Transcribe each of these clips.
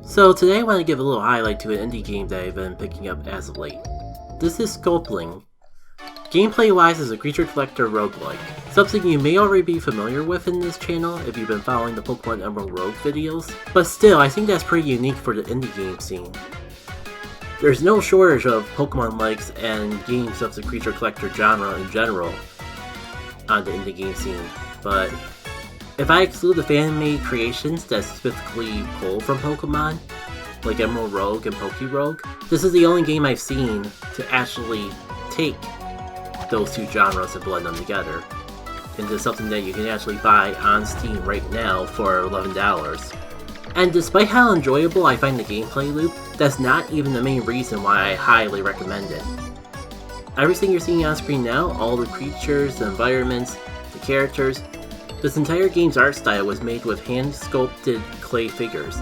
So today I want to give a little highlight to an indie game that I've been picking up as of late. This is Sculpling. Gameplay wise is a creature collector roguelike, something you may already be familiar with in this channel if you've been following the Pokemon Emerald Rogue videos, but still I think that's pretty unique for the indie game scene. There's no shortage of Pokemon likes and games of the creature collector genre in general on the indie game scene, but if I exclude the fan-made creations that specifically pull from Pokemon, like Emerald Rogue and Pokerogue, this is the only game I've seen to actually take those two genres and blend them together into something that you can actually buy on Steam right now for $11. And despite how enjoyable I find the gameplay loop, that's not even the main reason why I highly recommend it. Everything you're seeing on screen now, all the creatures, the environments, the characters, this entire game's art style was made with hand-sculpted clay figures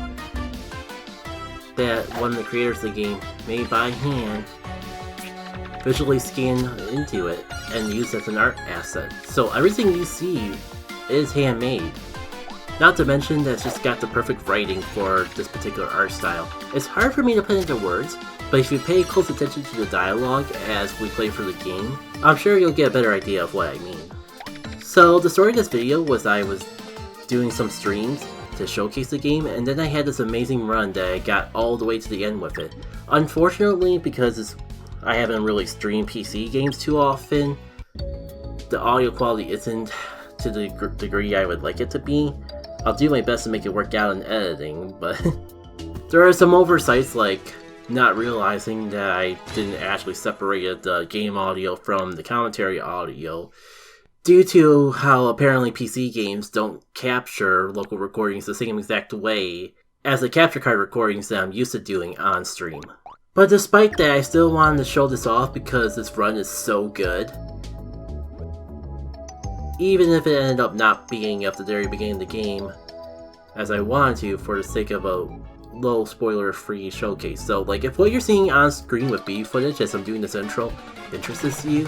that one of the creators of the game made by hand, visually scanned into it, and used as an art asset. So everything you see is handmade. Not to mention that it's just got the perfect writing for this particular art style. It's hard for me to put into words, but if you pay close attention to the dialogue as we play through the game, I'm sure you'll get a better idea of what I mean. So the story of this video was I was doing some streams to showcase the game, and then I had this amazing run that I got all the way to the end with it. Unfortunately, because I haven't really streamed PC games too often, the audio quality isn't to the degree I would like it to be. I'll do my best to make it work out in editing, but there are some oversights like not realizing that I didn't actually separate the game audio from the commentary audio, due to how apparently PC games don't capture local recordings the same exact way as the capture card recordings that I'm used to doing on stream. But despite that, I still wanted to show this off because this run is so good. Even if it ended up not being at the very beginning of the game, as I wanted to for the sake of a low spoiler-free showcase. So, like, if what you're seeing on screen with B footage as I'm doing this intro interests you,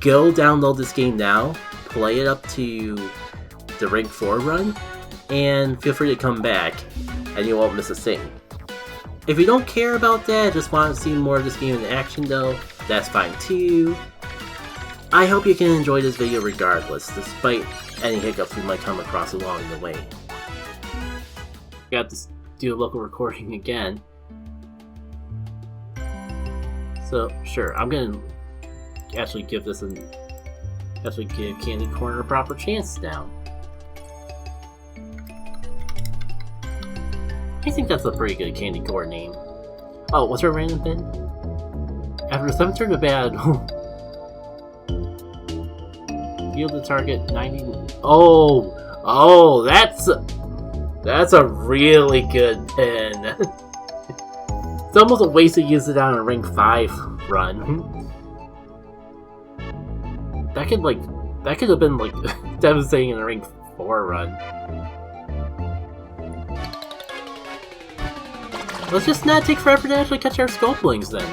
go download this game now, play it up to the rank 4 run, and feel free to come back, and you won't miss a thing. If you don't care about that, just want to see more of this game in action though, that's fine too. I hope you can enjoy this video regardless, despite any hiccups we might come across along the way. Got to do a local recording again. So, sure, I'm gonna actually give Candy Corner a proper chance now. I think that's a pretty good Candy Corn name. Oh, what's our random pin? After 7 turns of bad, heal the target 90. Oh, that's a really good pin. It's almost a waste to use it on a rank 5 run. That could have been like devastating in a rank 4 run. Let's just not take forever to actually catch our Sculplings then.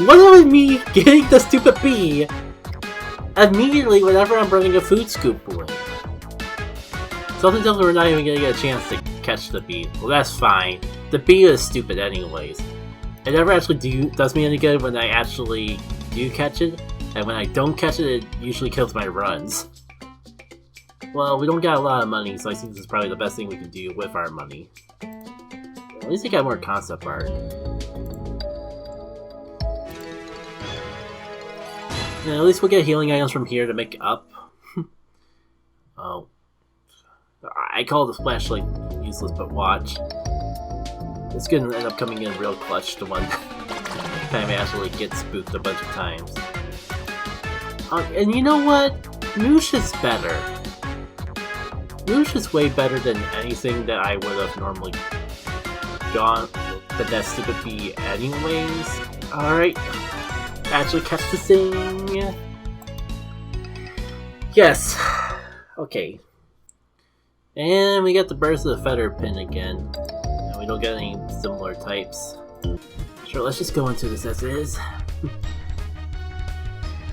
What with me getting the stupid bee immediately whenever I'm running a food scoopling? Something tells me we're not even gonna get a chance to catch the bee. Well, that's fine. The bee is stupid anyways. It never actually does me any good when I actually do catch it, and when I don't catch it, it usually kills my runs. Well, we don't got a lot of money, so I think this is probably the best thing we can do with our money. At least I got more concept art. And at least we'll get healing items from here to make up. Oh. I call this flashlight useless, but watch. It's gonna end up coming in real clutch the one time I actually get spooked a bunch of times. And you know what? Moosh is better. Moosh is way better than anything that I would have normally gone, but that's stupid bee anyways. Alright, actually catch the thing. Yes. Okay. And we got the Burst of the Feather pin again. And we don't get any similar types. Sure, let's just go into this as is.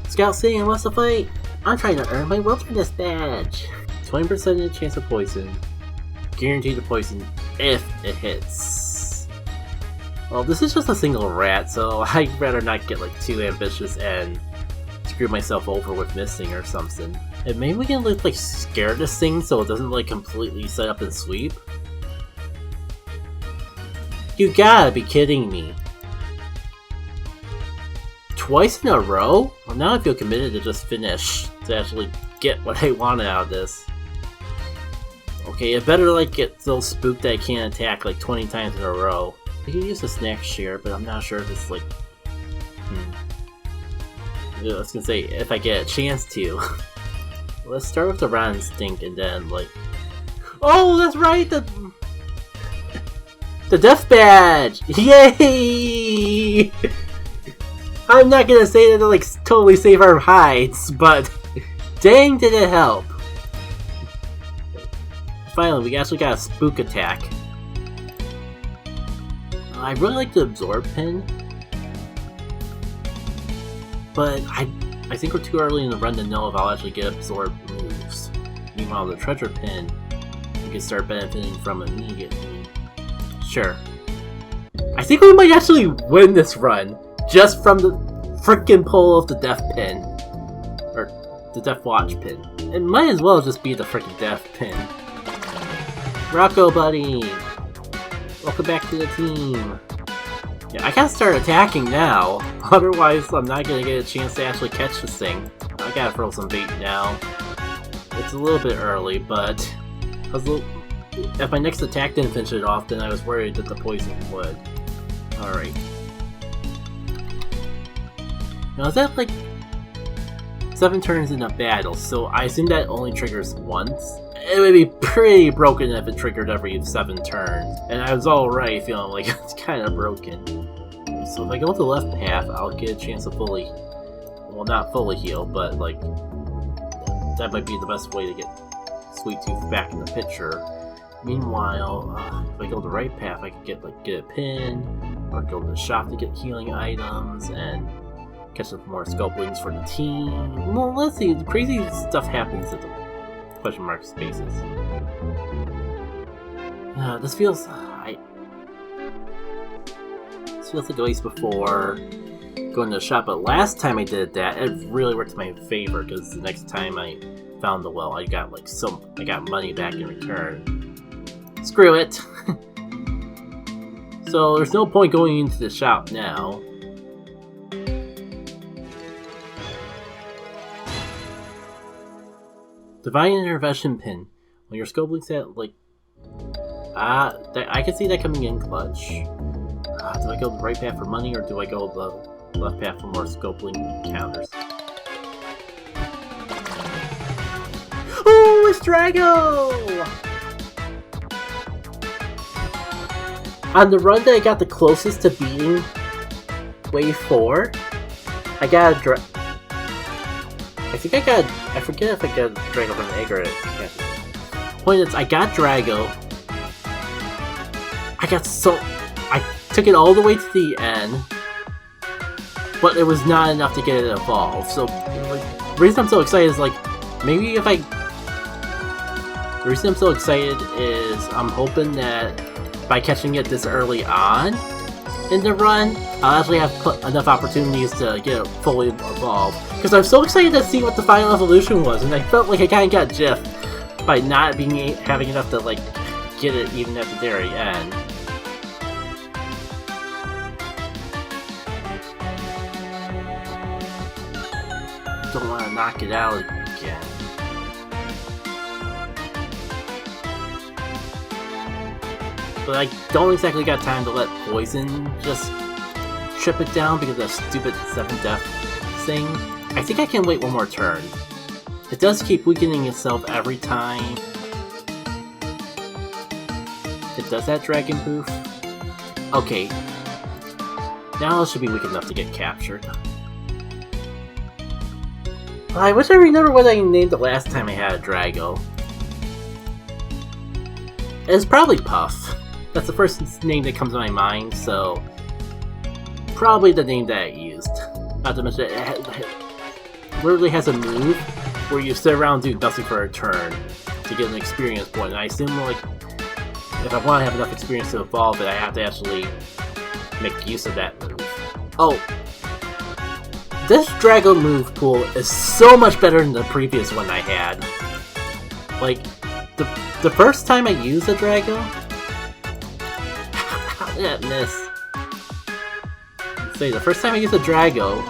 Scout saying, what's the fight? I'm trying to earn my wilderness badge. 20% chance of poison. Guaranteed to poison if it hits. Well, this is just a single rat, so I'd rather not get like too ambitious and screw myself over with missing or something. And maybe we can like scare this thing so it doesn't like completely set up and sweep. You gotta be kidding me. Twice in a row? Well, now I feel committed to just finish, to actually get what I wanted out of this. Okay, it better like get so spooked that I can't attack like 20 times in a row. I can use a snack share, but I'm not sure if it's like... I was gonna say, if I get a chance to. Let's start with the Rat Instinct and then like... Oh, that's right! The Death Badge! Yay! I'm not gonna say that to like totally save our hides, but dang did it help! Finally, we actually got a spook attack. I really like the Absorb pin, but I think we're too early in the run to know if I'll actually get Absorb moves. Meanwhile, the Treasure pin, we can start benefiting from immediately. Sure. I think we might actually win this run, just from the frickin' pull of the Death pin. Or, the Death Watch pin. It might as well just be the frickin' Death pin. Rocco, buddy! Welcome back to the team. Yeah, I gotta start attacking now, otherwise I'm not gonna get a chance to actually catch this thing. I gotta throw some bait now. It's a little bit early, but if my next attack didn't finish it off, then I was worried that the poison would. Alright. Now is that like 7 turns in a battle, so I assume that only triggers once? It would be pretty broken if it triggered every 7 turns, and I was already feeling like it's kind of broken. So if I go with the left path, I'll get a chance to fully, well, not fully heal, but like that might be the best way to get Sweet Tooth back in the picture. Meanwhile, if I go the right path, I can get a pin, or go to the shop to get healing items, and catch some more Sculplings for the team. Well, let's see, the crazy stuff happens at the question mark spaces. This feels like a waste before going to the shop, but last time I did that, it really worked in my favor, because the next time I found the well, I got money back in return. Screw it! So there's no point going into the shop now. Divine Intervention pin. When your Sculplings at like... I can see that coming in clutch. Do I go the right path for money, or do I go the left path for more Sculpling encounters? Oh, it's Drago! On the run that I got the closest to beating Wave 4, I got a I forget if I got Drago from the egg or it. Yeah. Point is, I got Drago. I took it all the way to the end, but it was not enough to get it evolved. So, like, the reason I'm so excited is, like, maybe if I... The reason I'm so excited is I'm hoping that by catching it this early on in the run, I'll actually have enough opportunities to get it fully evolved. Because I'm so excited to see what the final evolution was, and I felt like I kind of got gypped by not having enough to, like, get it even at the very end. Don't want to knock it out again. But I don't exactly got time to let Poison just trip it down because of that stupid 7 death thing. I think I can wait one more turn. It does keep weakening itself every time it does that dragon poof. Okay. Now it should be weak enough to get captured. I wish I remember what I named the last time I had a Drago. It's probably Puff. That's the first name that comes to my mind, so... Probably the name that I used. Not to mention, it literally has a move where you sit around and do nothing for a turn to get an experience point. And I assume, like, if I want to have enough experience to evolve it, I have to actually make use of that move. Oh! This Drago move pool is so much better than the previous one I had. Like, the first time I used a Drago... How did that miss? Let's say, the first time I used a Drago...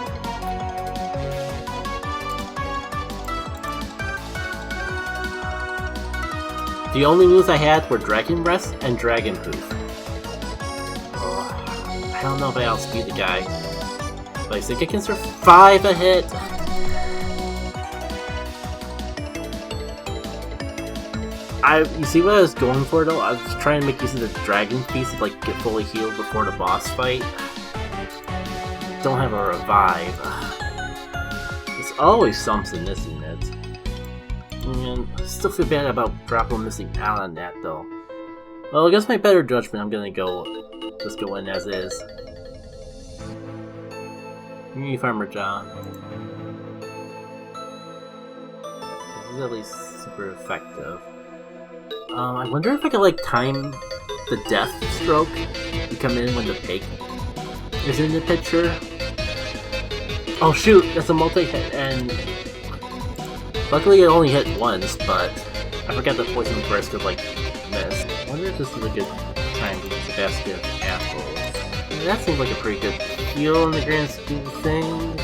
The only moves I had were Dragon Breath and Dragon Poof. Oh, I don't know if I outspeed the guy. But I think I can survive a hit. You see what I was going for though? I was trying to make use of the Dragon Piece to like get fully healed before the boss fight. Don't have a revive. There's always something missing it. And I still feel bad about Dropple missing out on that though. Well, against my better judgment, I'm gonna just go in as is. Me, Farmer John. This is at least super effective. I wonder if I could like time the death stroke to come in when the pig is in the picture. Oh shoot, that's a multi-hit, and luckily it only hit once, but I forgot the poison burst could like miss. I wonder if this is a good time to use the basket of apples. That seems like a pretty good heal in the grand scheme of things.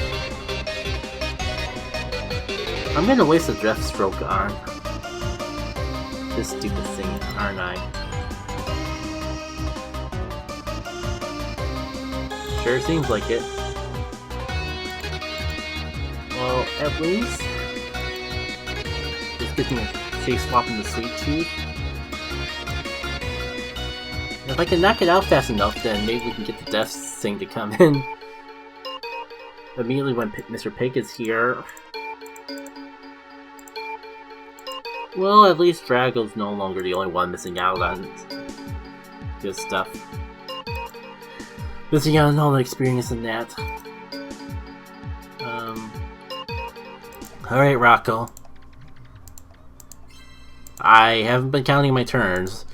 I'm gonna waste a death stroke on this stupid thing, aren't I? Sure seems like it. Well, at least this gives me a safe swap in the Sweet Tooth. If I can knock it out fast enough, then maybe we can get the death thing to come in immediately when Mr. Pig is here. Well, at least Drago's no longer the only one missing out on good stuff. Missing out on all the experience in that. Alright, Rocco. I haven't been counting my turns,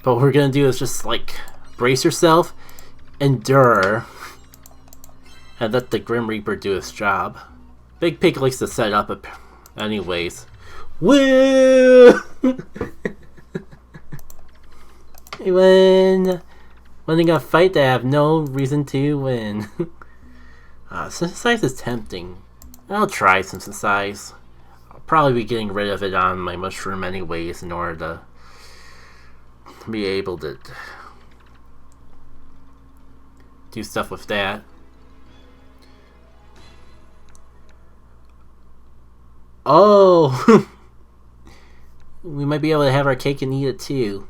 but what we're gonna do is just, like, brace yourself, endure, and let the Grim Reaper do his job. Big Pig likes to set up anyways. Woo! Winning a fight that I have no reason to win. Synthesize is tempting. I'll try Synthesize. I'll probably be getting rid of it on my mushroom anyways in order to be able to do stuff with that. Oh! We might be able to have our cake and eat it too.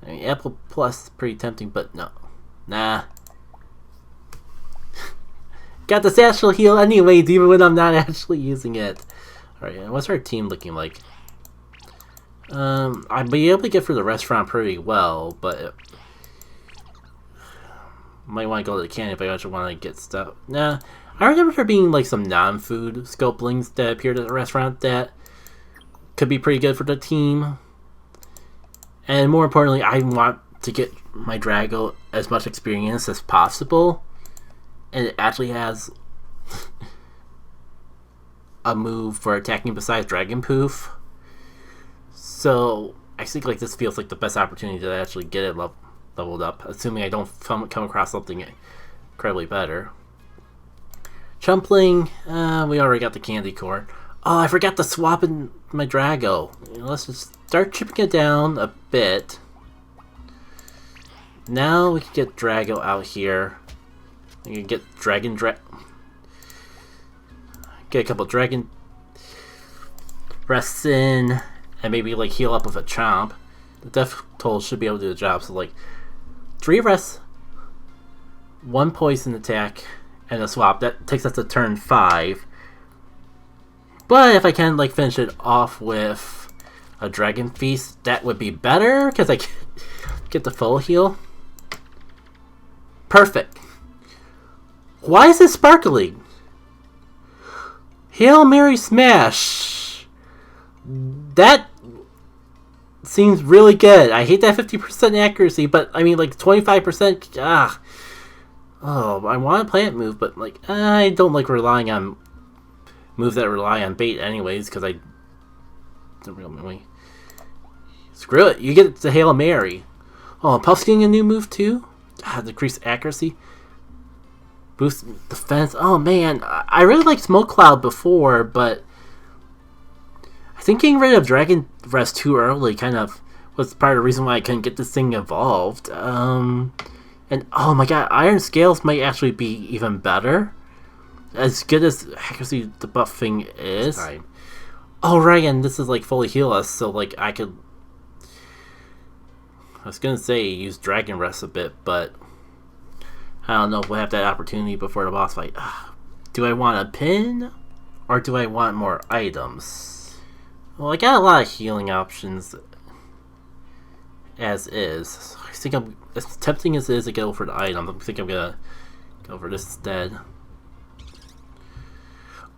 I mean, Apple Plus is pretty tempting, but no. Nah. Got the satchel heal anyways, even when I'm not actually using it. Alright, what's our team looking like? I'd be able to get through the restaurant pretty well, but might want to go to the canyon if I actually want to get stuff. Nah, I remember there being like some non-food Sculplings that appeared at the restaurant that could be pretty good for the team. And more importantly, I want to get my Drago as much experience as possible. And it actually has a move for attacking besides Dragon Poof. So I think like this feels like the best opportunity to actually get it leveled up, assuming I don't come across something incredibly better. Chumpling, we already got the candy corn. Oh, I forgot to swap in my Drago. Let's just start chipping it down a bit. Now we can get Drago out here. We can get get a couple Dragon Breaths in, and maybe like heal up with a Chomp. The Death Toll should be able to do the job. So like 3 rests, 1 poison attack, and a swap. That takes us to turn 5. But if I can like finish it off with a Dragon Feast, that would be better because I get the full heal. Perfect. Why is it sparkling? Hail Mary Smash. That seems really good. I hate that 50% accuracy, but I mean, like 25%. Oh, I want a plant move, but like I don't like relying on moves that rely on bait, anyways, because I don't really. Screw it. You get the Hail Mary. Oh, Puff's getting a new move too. Decrease accuracy. Boost defense. Oh man, I really liked Smoke Cloud before, but I think getting rid of Dragon Rest too early kind of was part of the reason why I couldn't get this thing evolved. And oh my god, Iron Scales might actually be even better. As good as accuracy the buffing is. Oh right, and this is like fully heal us, so like I could. I was gonna say use Dragon Rest a bit, but I don't know if we'll have that opportunity before the boss fight. Do I want a pin, or do I want more items? Well, I got a lot of healing options as is. I think I'm, as tempting as it is to go for the item, I think I'm gonna go for this instead.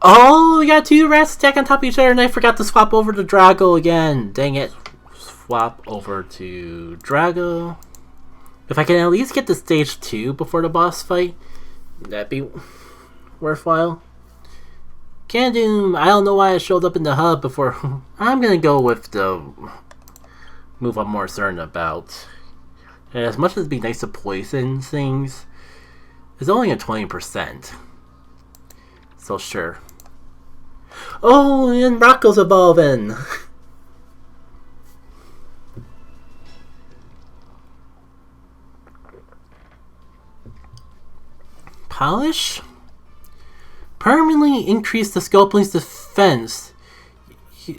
Oh, we got two rats stacked on top of each other, and I forgot to swap over to Drago again. Dang it. Swap over to Drago. If I can at least get to stage 2 before the boss fight, that'd be worthwhile. Candoom, I don't know why I showed up in the hub before. I'm gonna go with the move I'm more certain about. And as much as it'd be nice to poison things, it's only at 20%. So sure. Oh, and Rocco's evolving! Polish? Permanently increase the Sculplings' defense.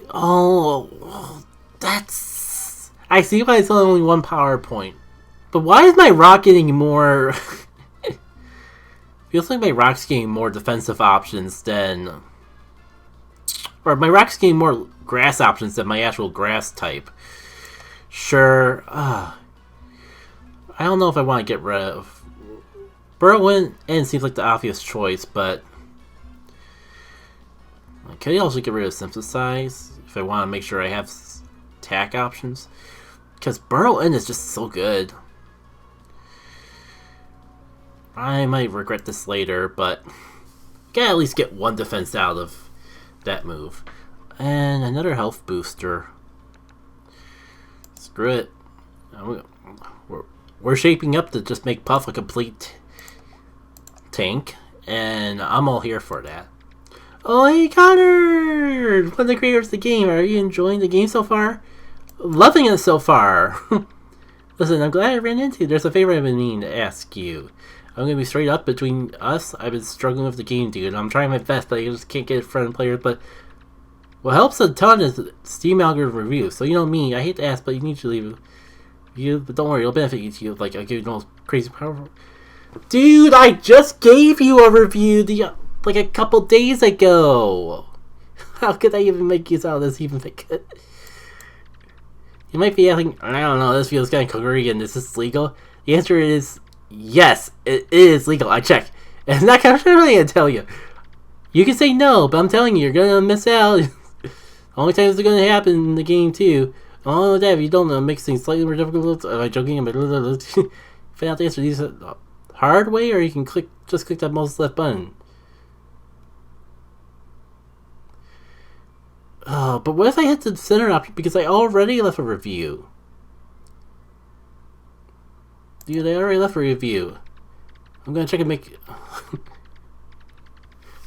Oh, that's... I see why it's only one power point. But why is my rock getting more... Feels like my rock's getting more defensive options than... Or my rock's getting more grass options than my actual grass type. Sure. I don't know if I want to get rid of... Burrow in seems like the obvious choice, but... I could also get rid of Synthesize if I want to make sure I have attack options. Because Burrow in is just so good. I might regret this later, but... I gotta at least get one defense out of that move. And another health booster. Screw it. We're shaping up to just make Puff a complete... tank, and I'm all here for that. Oh, hey Connor! One of the creators of the game, are you enjoying the game so far? Loving it so far! Listen, I'm glad I ran into you. There's a favor I've been meaning to ask you. I'm gonna be straight up between us. I've been struggling with the game, dude. I'm trying my best, but I just can't get in front of players. But what helps a ton is Steam algorithm review. So you know me, I hate to ask, but you need to leave you. But don't worry, it'll benefit you. Like, I'll give you the most crazy powerful... Dude, I just gave you a review like a couple days ago. How could I even make use out of this even think it? You might be asking, I don't know, this feels kind of Korean. Is this legal? The answer is yes, it is legal. I checked. And it's not kind of really gonna tell you. You can say no, but I'm telling you, you're gonna miss out. Only time it's gonna happen in the game too. Oh, Dad, if you don't know, it makes things slightly more difficult. Am I joking? Find out the answer to these. Hard way, or you can just click that most left button. Oh, but what if I hit the center option? Because I already left a review. Dude, I already left a review. I'm gonna check and make...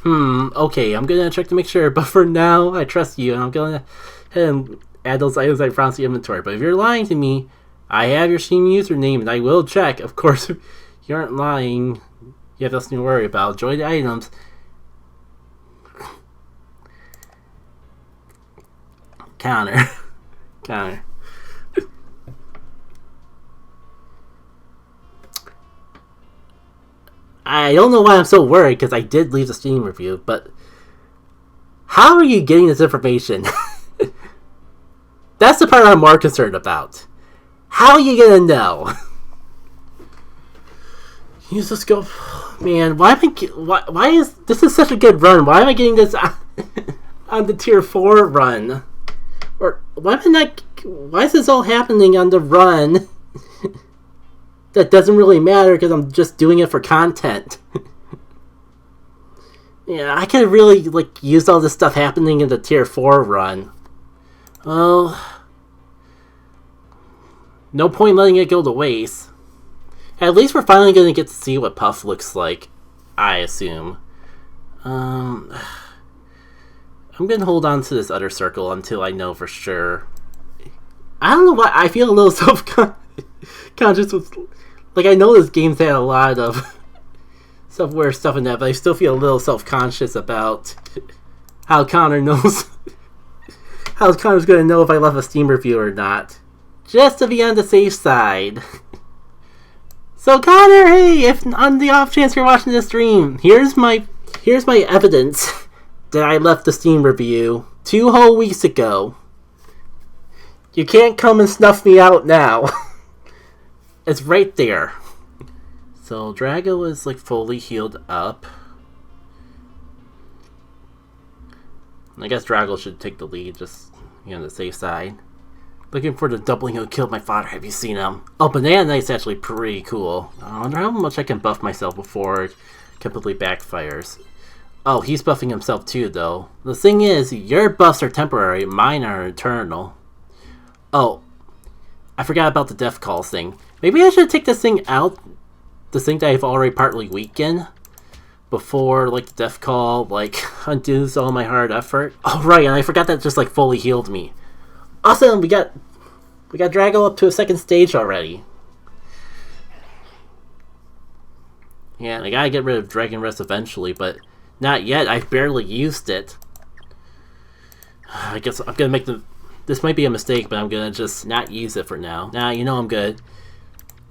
okay, I'm gonna check to make sure, but for now, I trust you, and I'm gonna head and add those items I found to the inventory. But if you're lying to me, I have your Steam username, and I will check, of course. You aren't lying. You have nothing to worry about. Enjoy the items. Counter. Counter. I don't know why I'm so worried, because I did leave the Steam review, but... How are you getting this information? That's the part I'm more concerned about. How are you gonna know? Use the scope, man. Why am I? Why is this is such a good run? Why am I getting this on the tier 4 run? Or why am I not? Why is this all happening on the run? That doesn't really matter because I'm just doing it for content. Yeah, I could really like use all this stuff happening in the tier 4 run. Well, no point letting it go to waste. At least we're finally going to get to see what Puff looks like, I assume. I'm going to hold on to this other circle until I know for sure. I don't know why, I feel a little self-conscious with... Like, I know this game's had a lot of software stuff in that, but I still feel a little self-conscious about how Connor knows... how Connor's going to know if I left a Steam review or not. Just to be on the safe side. So Connor, hey, if on the off chance you're watching this stream, here's my evidence that I left the Steam review 2 whole weeks ago. You can't come and snuff me out now. It's right there. So Drago is like fully healed up. I guess Drago should take the lead, just on the safe side. Looking for the doubling who killed my father. Have you seen him? Oh, Banana Knight's actually pretty cool. I wonder how much I can buff myself before it completely backfires. Oh, he's buffing himself too, though. The thing is, your buffs are temporary, mine are eternal. Oh, I forgot about the death calls thing. Maybe I should take this thing out. This thing that I've already partly weakened. Before, like, the death call, like, undoes all my hard effort. Oh, right, and I forgot that just, like, fully healed me. Awesome, we got Drago up to a 2nd stage already. Yeah, I gotta get rid of Dragon Rest eventually, but not yet. I've barely used it. I guess I'm gonna make this might be a mistake, but I'm gonna just not use it for now. Nah, you know I'm good.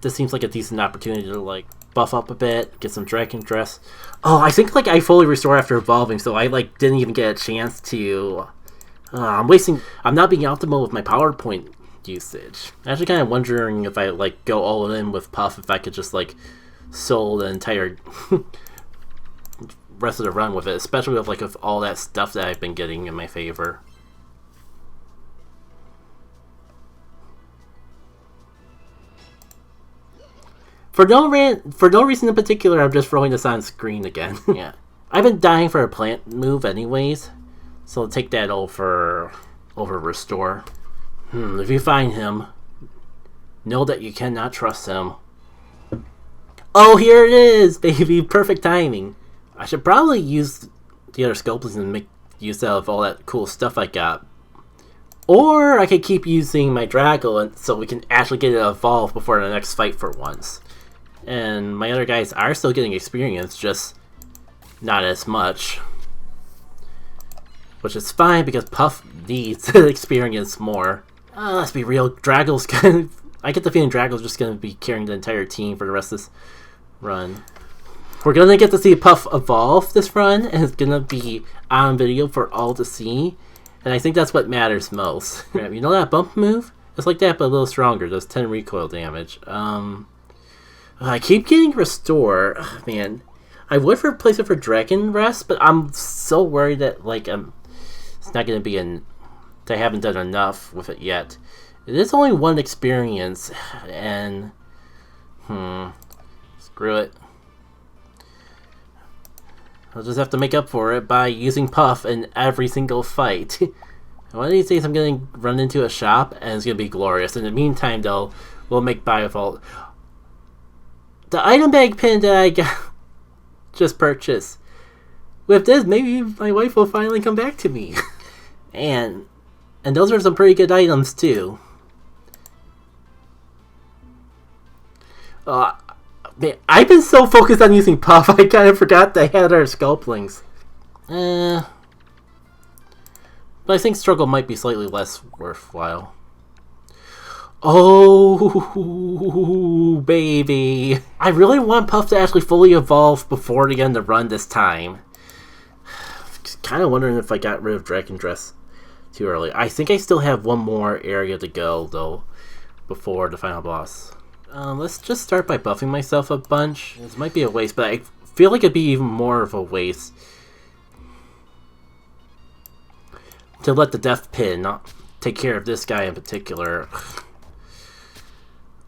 This seems like a decent opportunity to, like, buff up a bit, get some Dragon Dress. Oh, I think, like, I fully restore after evolving, so I, like, didn't even get a chance to... I'm not being optimal with my PowerPoint usage. I'm actually kind of wondering if I, like, go all in with Puff, if I could just, like, solo the entire rest of the run with it, especially with, like, with all that stuff that I've been getting in my favor. For no reason in particular, I'm just throwing this on screen again. Yeah, I've been dying for a plant move anyways. So I'll take that over restore. If you find him, know that you cannot trust him. Oh, here it is, baby! Perfect timing. I should probably use the other Sculplings and make use of all that cool stuff I got. Or I could keep using my Drago so we can actually get it evolved before the next fight for once. And my other guys are still getting experience, just not as much. Which is fine because Puff needs experience more. Let's be real, Drago's gonna... I get the feeling Drago's just gonna be carrying the entire team for the rest of this run. We're gonna get to see Puff evolve this run, and it's gonna be on video for all to see. And I think that's what matters most. You know that bump move? It's like that, but a little stronger. Does 10 recoil damage. I keep getting restore. Oh, man. I would replace it for Dragon Rest, but I'm so worried that, like, it's not going to be I haven't done enough with it yet. It is only 1 experience, and... Screw it. I'll just have to make up for it by using Puff in every single fight. One of these days I'm going to run into a shop, and it's going to be glorious. In the meantime, though, we'll make Biovault. The item bag pin that I got just purchased. With this, maybe my wife will finally come back to me. and those are some pretty good items, too. Man, I've been so focused on using Puff, I kind of forgot that I had our Sculplings. But I think Struggle might be slightly less worthwhile. Oh, baby. I really want Puff to actually fully evolve before the end of the run this time. Kind of wondering if I got rid of Dragon Dress too early. I think I still have one more area to go, though, before the final boss. Let's just start by buffing myself a bunch. This might be a waste, but I feel like it'd be even more of a waste to let the death pin take care of this guy in particular.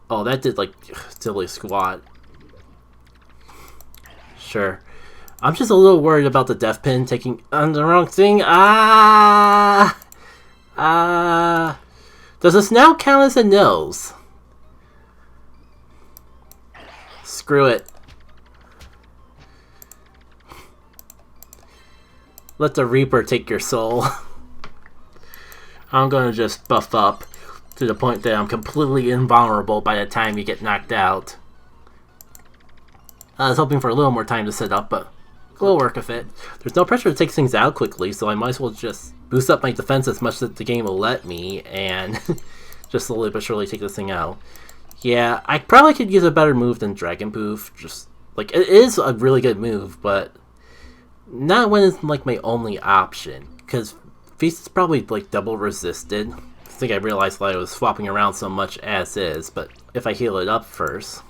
Oh, that did like silly squat. Sure. I'm just a little worried about the death pin taking on the wrong thing. Does this now count as a nose? Screw it. Let the Reaper take your soul. I'm gonna just buff up to the point that I'm completely invulnerable by the time you get knocked out. I was hoping for a little more time to set up, but we'll work with it. There's no pressure to take things out quickly, so I might as well just boost up my defense as much as the game will let me, and just slowly but surely take this thing out. Yeah, I probably could use a better move than Dragon Poof. Just, like, it is a really good move, but not when it's, like, my only option. Because Feast is probably, like, double resisted. I think I realized that I was swapping around so much as is, but if I heal it up first...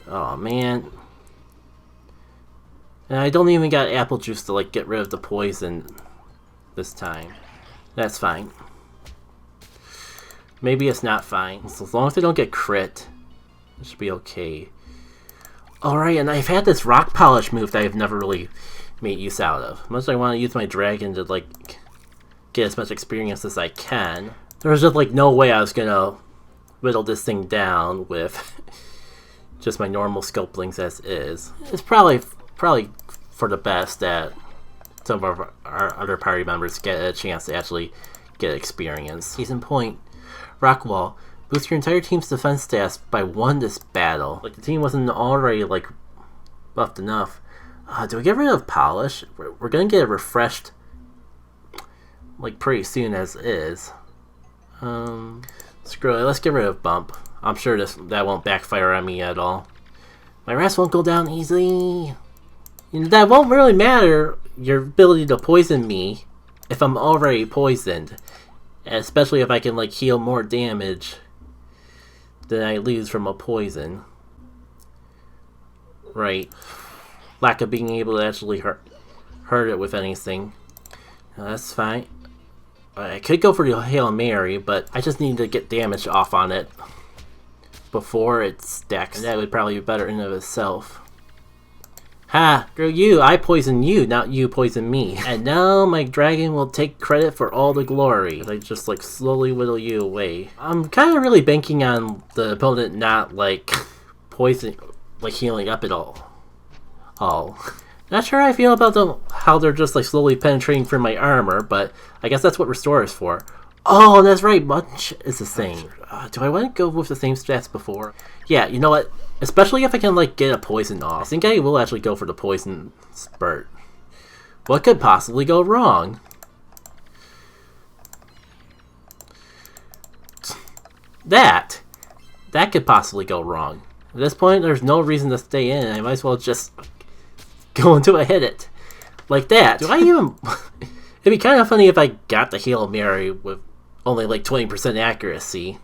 Oh, man. And I don't even got apple juice to, like, get rid of the poison this time. That's fine. Maybe it's not fine. So as long as I don't get crit, it should be okay. Alright, and I've had this rock polish move that I've never really made use out of. Much as I want to use my dragon to, like, get as much experience as I can. There was just, like, no way I was gonna whittle this thing down with just my normal Sculplings as is. It's probably for the best that some of our other party members get a chance to actually get experience. Case in point, Rockwall, boost your entire team's defense stats by 1 this battle. Like, the team wasn't already, like, buffed enough. Do we get rid of Polish? We're gonna get it refreshed, like, pretty soon as is. Screw it, let's get rid of Bump. I'm sure that won't backfire on me at all. My rest won't go down easily. You know, that won't really matter, your ability to poison me, if I'm already poisoned. Especially if I can, like, heal more damage than I lose from a poison. Right. Lack of being able to actually hurt it with anything. That's fine. I could go for the Hail Mary, but I just need to get damage off on it before it stacks. And that would probably be better in and of itself. Ha! Screw you! I poison you, not you poison me. And now my dragon will take credit for all the glory. I just, like, slowly whittle you away. I'm kind of really banking on the opponent not, like, healing up at all. Not sure how I feel about how they're just, like, slowly penetrating through my armor, but I guess that's what Restore is for. Oh, that's right, Munch is the same. Do I want to go with the same stats before? Yeah, you know what? Especially if I can, like, get a poison off. I think I will actually go for the poison spurt. What could possibly go wrong? That could possibly go wrong. At this point, there's no reason to stay in. I might as well just go until I hit it. Like that. Do I even... It'd be kind of funny if I got the Hail Mary with only, like, 20% accuracy.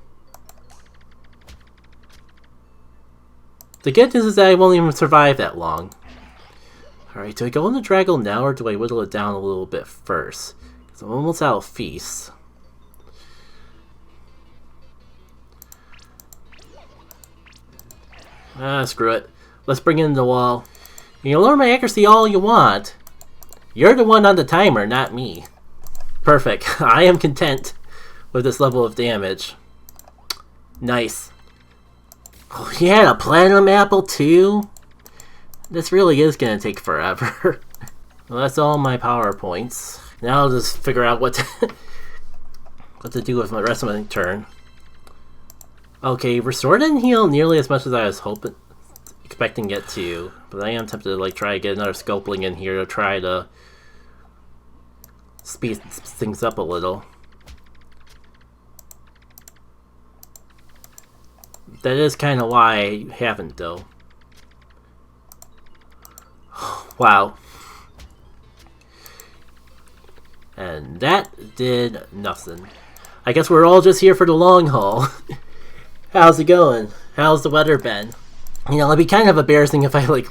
The good news is that I won't even survive that long. Alright, do I go on the Draggle now, or do I whittle it down a little bit first? Because I'm almost out of feasts. Screw it. Let's bring in the wall. You can lower my accuracy all you want. You're the one on the timer, not me. Perfect. I am content with this level of damage. Nice. Oh, he had a platinum apple too? This really is gonna take forever. Well, that's all my PowerPoints. Now I'll just figure out what to do with my rest of my turn. Okay, Restore didn't heal nearly as much as I was expecting it to, but I am tempted to, like, try to get another Sculpling in here to try to speed things up a little. That is kind of why I haven't, though. Wow. And that did nothing. I guess we're all just here for the long haul. How's it going? How's the weather been? You know, it'd be kind of embarrassing if I, like,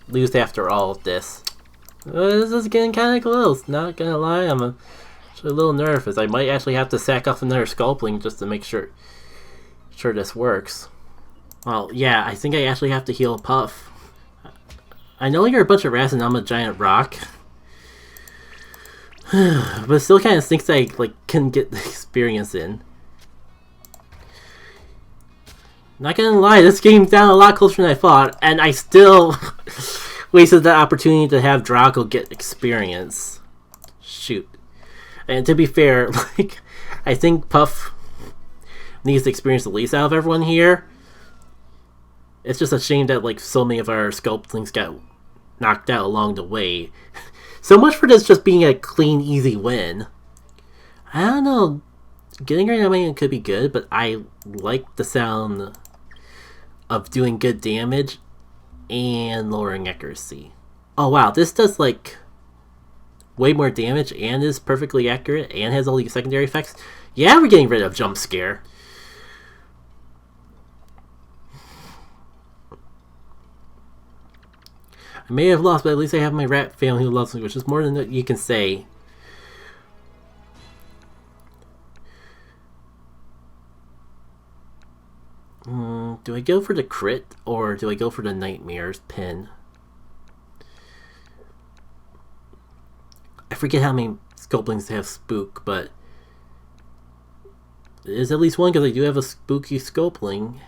lose after all of this. This is getting kind of close, not gonna lie. I'm Actually, a little nervous. I might actually have to sack off another Sculpling just to make sure this works. Well, yeah, I think I actually have to heal Puff. I know you're a bunch of rats and I'm a giant rock. But it still kind of stinks that I couldn't get the experience in. Not gonna lie, this game's down a lot closer than I thought, and I still wasted the opportunity to have Draco get experience. Shoot. And to be fair, I think Puff needs to experience the least out of everyone here. It's just a shame that so many of our Sculplings got knocked out along the way. So much for this just being a clean, easy win. I don't know. Getting rid of it could be good, but I like the sound of doing good damage and lowering accuracy. Oh wow, this does way more damage and is perfectly accurate and has all these secondary effects. Yeah, we're getting rid of Jump Scare. I may have lost, but at least I have my rat family who loves me, which is more than you can say. Do I go for the crit, or do I go for the Nightmares pin? I forget how many Sculplings have Spook, but there's at least one because I do have a spooky Sculpling.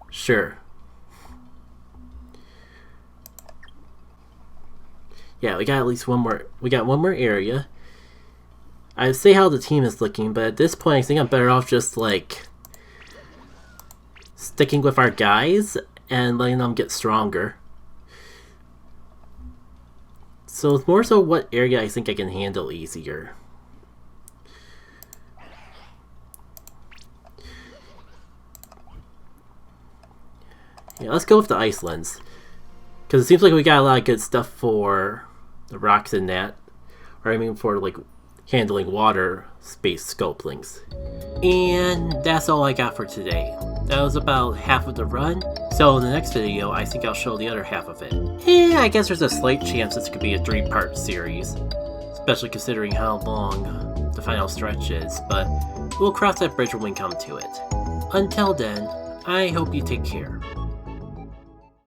Sure. Yeah, we got at least one more. We got one more area. I'd say how the team is looking, but at this point I think I'm better off just sticking with our guys and letting them get stronger. So it's more so what area I think I can handle easier. Yeah, let's go with the Icelands. Because it seems like we got a lot of good stuff for the rocks in that. Or I mean for handling water space Sculplings. And that's all I got for today. That was about half of the run, so in the next video I think I'll show the other half of it. And I guess there's a slight chance this could be a 3-part series, especially considering how long the final stretch is, but we'll cross that bridge when we come to it. Until then, I hope you take care.